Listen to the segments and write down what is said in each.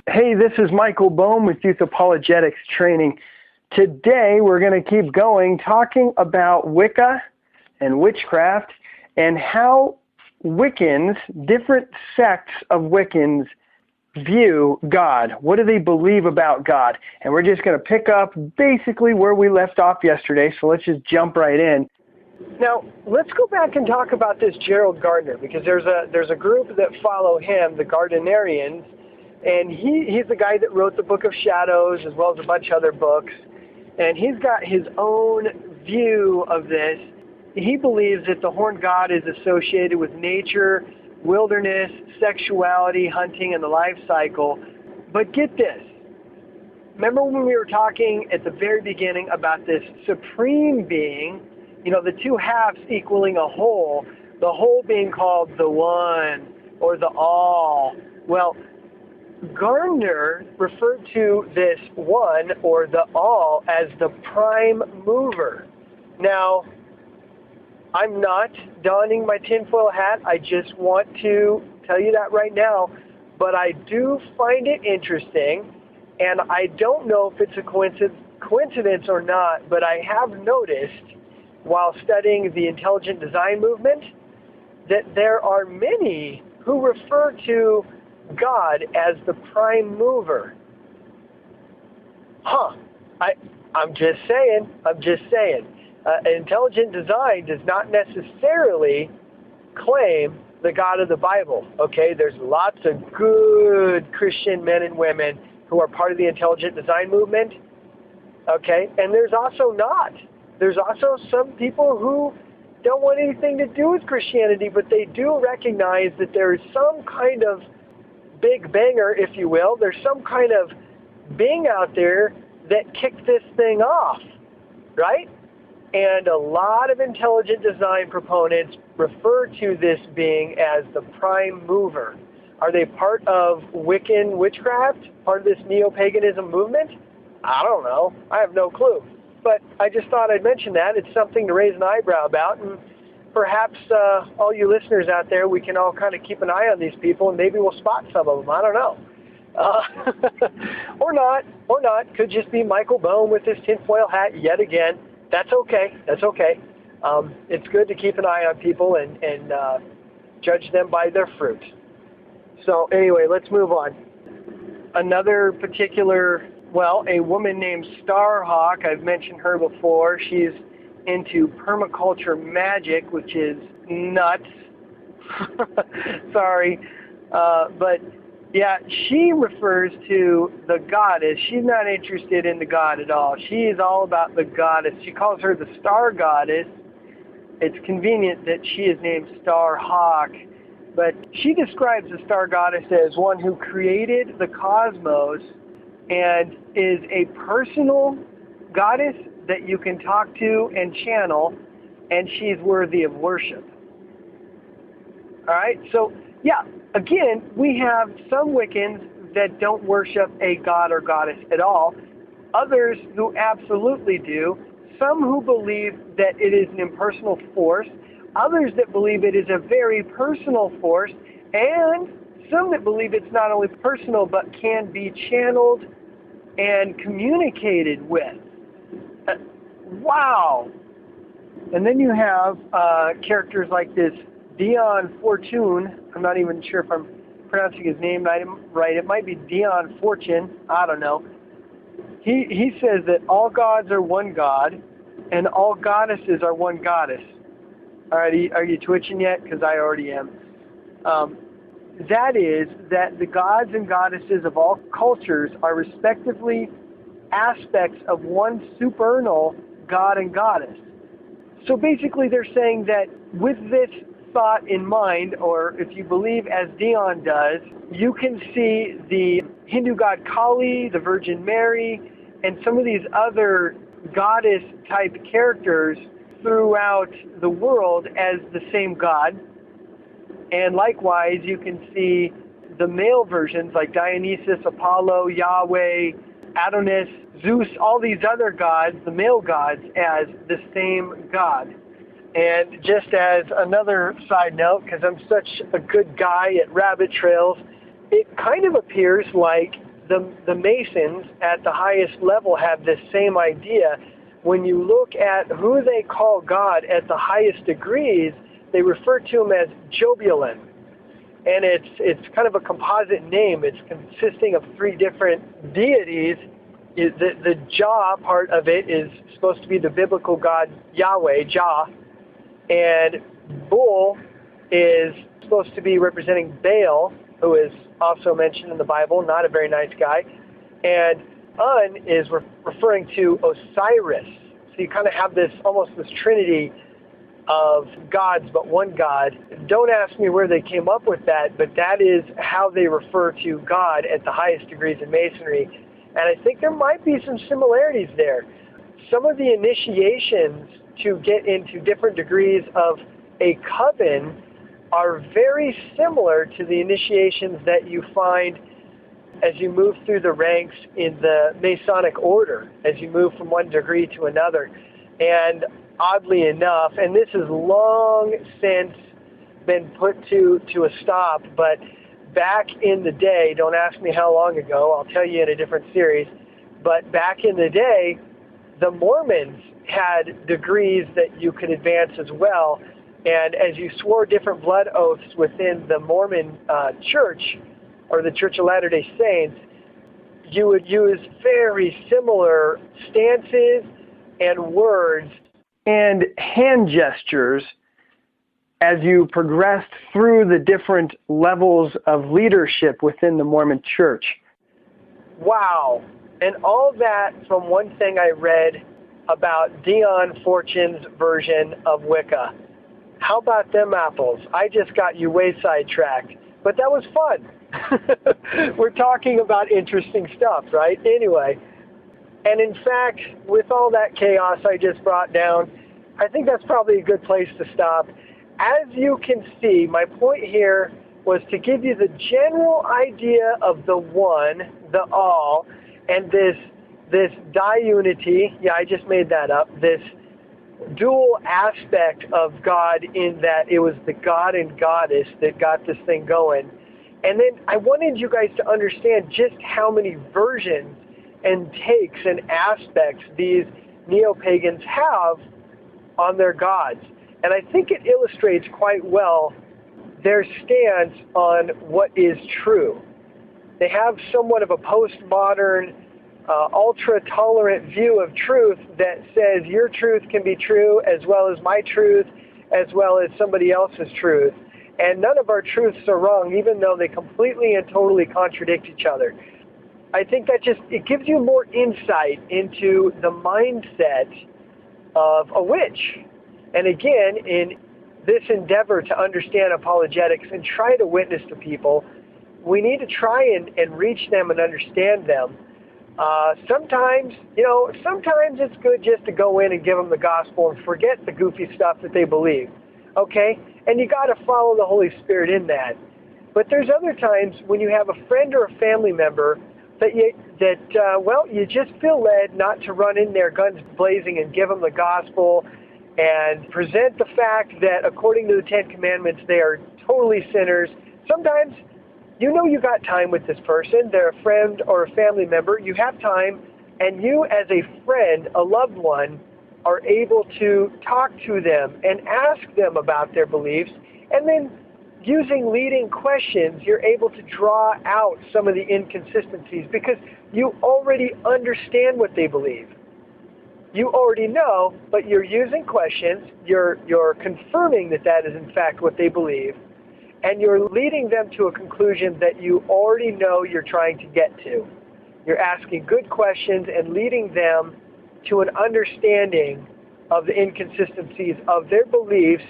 Hey, this is Michael Bohm with Youth Apologetics Training. Today we're going to keep going talking about Wicca and witchcraft and how Wiccans, different sects of Wiccans, view God. What do they believe about God? And we're just going to pick up basically where we left off yesterday, so let's just jump right in. Now, let's go back and talk about this Gerald Gardner, because there's a group that follow him, the Gardnerians, and he's the guy that wrote the Book of Shadows as well as a bunch of other books, and he's got his own view of this. He believes that the horned god is associated with nature, wilderness, sexuality, hunting, and the life cycle. But get this. Remember when we were talking at the very beginning about this supreme being, the two halves equaling a whole, the whole being called the one or the all? Well, Gardner referred to this one or the all as the prime mover. Now, I'm not donning my tinfoil hat. I just want to tell you that right now. But I do find it interesting, and I don't know if it's a coincidence or not, but I have noticed while studying the intelligent design movement that there are many who refer to God as the prime mover. I'm just saying. Intelligent design does not necessarily claim the God of the Bible. Okay, there's lots of good Christian men and women who are part of the intelligent design movement. Okay, and there's also not. There's also some people who don't want anything to do with Christianity, but they do recognize that there is some kind of big banger, if you will. There's some kind of being out there that kicked this thing off, right? And a lot of intelligent design proponents refer to this being as the prime mover. Are they part of Wiccan witchcraft? Part of this neo-paganism movement? I don't know. I have no clue. But I just thought I'd mention that. It's something to raise an eyebrow about. And perhaps all you listeners out there, we can all kind of keep an eye on these people, and maybe we'll spot some of them. I don't know. Or not. Could just be Michael Bohm with his tinfoil hat yet again. That's okay. It's good to keep an eye on people and judge them by their fruit. So anyway, let's move on. Another particular, a woman named Starhawk, I've mentioned her before. She's into permaculture magic, which is nuts. Sorry. But yeah, she refers to the goddess. She's not interested in the god at all. She is all about the goddess. She calls her the star goddess. It's convenient that she is named Starhawk. But she describes the star goddess as one who created the cosmos and is a personal goddess that you can talk to and channel, and she's worthy of worship. All right, so yeah, again, we have some Wiccans that don't worship a god or goddess at all, others who absolutely do, some who believe that it is an impersonal force, others that believe it is a very personal force, and some that believe it's not only personal but can be channeled and communicated with. Wow! And then you have characters like this Dion Fortune. I'm not even sure if I'm pronouncing his name right. It might be Dion Fortune. I don't know. He says that all gods are one god and all goddesses are one goddess. All right, are you twitching yet? Because I already am. That is that the gods and goddesses of all cultures are respectively aspects of one supernal god and goddess. So basically they're saying that with this thought in mind, or if you believe as Dion does, you can see the Hindu god Kali, the Virgin Mary, and some of these other goddess-type characters throughout the world as the same god. And likewise, you can see the male versions like Dionysus, Apollo, Yahweh, Adonis, Zeus, all these other gods, the male gods, as the same god. And just as another side note, because I'm such a good guy at rabbit trails, it kind of appears like the Masons at the highest level have this same idea. When you look at who they call God at the highest degrees, they refer to him as Jobulin. And it's kind of a composite name. It's consisting of three different deities. The Jah part of it is supposed to be the biblical God Yahweh, Jah. And Bull is supposed to be representing Baal, who is also mentioned in the Bible, not a very nice guy. And Un is referring to Osiris. So you kind of have almost this trinity of gods, but one God. Don't ask me where they came up with that, but that is how they refer to God at the highest degrees in Masonry. And I think there might be some similarities there. Some of the initiations to get into different degrees of a coven are very similar to the initiations that you find as you move through the ranks in the Masonic order, as you move from one degree to another. And oddly enough, and this has long since been put to a stop, but back in the day, don't ask me how long ago, I'll tell you in a different series, but back in the day, the Mormons had degrees that you could advance as well. And as you swore different blood oaths within the Mormon church, or the Church of Latter-day Saints, you would use very similar stances and words and hand gestures as you progressed through the different levels of leadership within the Mormon church. Wow. And all that from one thing I read about Dion Fortune's version of Wicca. How about them apples? I just got you way sidetracked, but that was fun. We're talking about interesting stuff, right? Anyway, and in fact, with all that chaos I just brought down, I think that's probably a good place to stop. As you can see, my point here was to give you the general idea of the one, the all, and this diunity, yeah, I just made that up, this dual aspect of God in that it was the God and Goddess that got this thing going. And then I wanted you guys to understand just how many versions and takes and aspects these neo-pagans have on their gods. And I think it illustrates quite well their stance on what is true. They have somewhat of a postmodern, ultra-tolerant view of truth that says your truth can be true as well as my truth, as well as somebody else's truth. And none of our truths are wrong, even though they completely and totally contradict each other. I think that it gives you more insight into the mindset of a witch. And again, in this endeavor to understand apologetics and try to witness to people, we need to try and reach them and understand them. Sometimes it's good just to go in and give them the gospel and forget the goofy stuff that they believe. Okay? And you got to follow the Holy Spirit in that. But there's other times when you have a friend or a family member that you just feel led not to run in there guns blazing and give them the gospel and present the fact that according to the Ten Commandments they are totally sinners. Sometimes you got time with this person, they're a friend or a family member, you have time, and you as a friend, a loved one, are able to talk to them and ask them about their beliefs, and then using leading questions, you're able to draw out some of the inconsistencies because you already understand what they believe. You already know, but you're using questions, you're confirming that is in fact what they believe, and you're leading them to a conclusion that you already know you're trying to get to. You're asking good questions and leading them to an understanding of the inconsistencies of their beliefs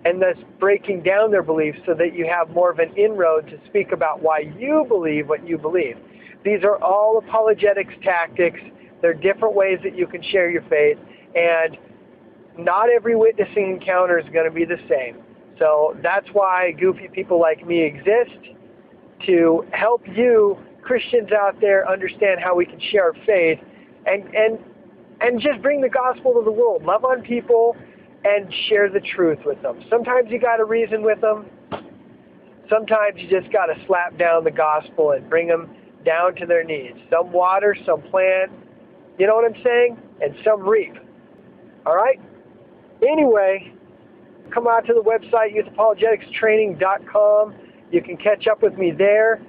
and thus breaking down their beliefs so that you have more of an inroad to speak about why you believe what you believe. These are all apologetics tactics. There are different ways that you can share your faith, and not every witnessing encounter is going to be the same. So that's why goofy people like me exist, to help you Christians out there understand how we can share our faith and just bring the gospel to the world. Love on people and share the truth with them. Sometimes you got to reason with them. Sometimes you just got to slap down the gospel and bring them down to their needs. Some water, some plant, you know what I'm saying? And some reap. All right? Anyway, come out to the website, youthapologeticstraining.com. You can catch up with me there.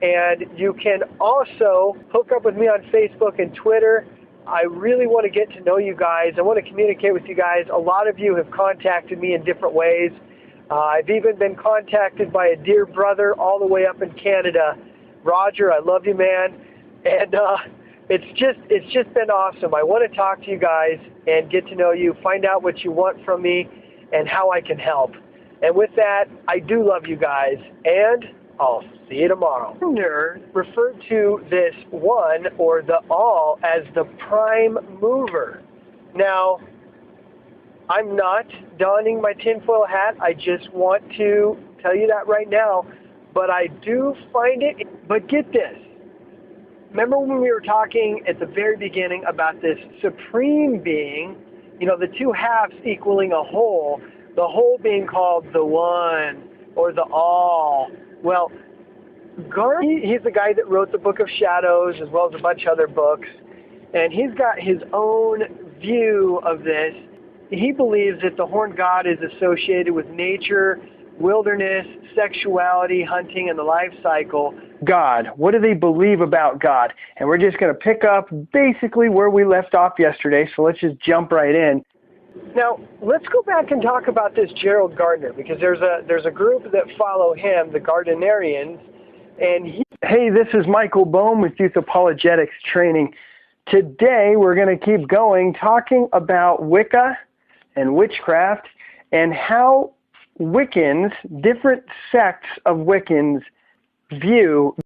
And you can also hook up with me on Facebook and Twitter. I really want to get to know you guys. I want to communicate with you guys. A lot of you have contacted me in different ways. I've even been contacted by a dear brother all the way up in Canada. Roger, I love you, man. And it's just been awesome. I want to talk to you guys and get to know you, find out what you want from me and how I can help. And with that, I do love you guys, and I'll see you tomorrow. Nerd referred to this one or the all as the prime mover. Now, I'm not donning my tinfoil hat. I just want to tell you that right now. But I do find it. But get this. Remember when we were talking at the very beginning about this supreme being, you know, the two halves equaling a whole, the whole being called the one or the all. Well, he's the guy that wrote the Book of Shadows as well as a bunch of other books. And he's got his own view of this. He believes that the horned god is associated with nature, wilderness, sexuality, hunting, and the life cycle. God. What do they believe about God? And we're just going to pick up basically where we left off yesterday, so let's just jump right in. Now, let's go back and talk about this Gerald Gardner, because there's a group that follow him, the Gardnerians, and hey, this is Michael Bohm with Youth Apologetics Training. Today, we're going to keep going talking about Wicca and witchcraft and how Wiccans, different sects of Wiccans, view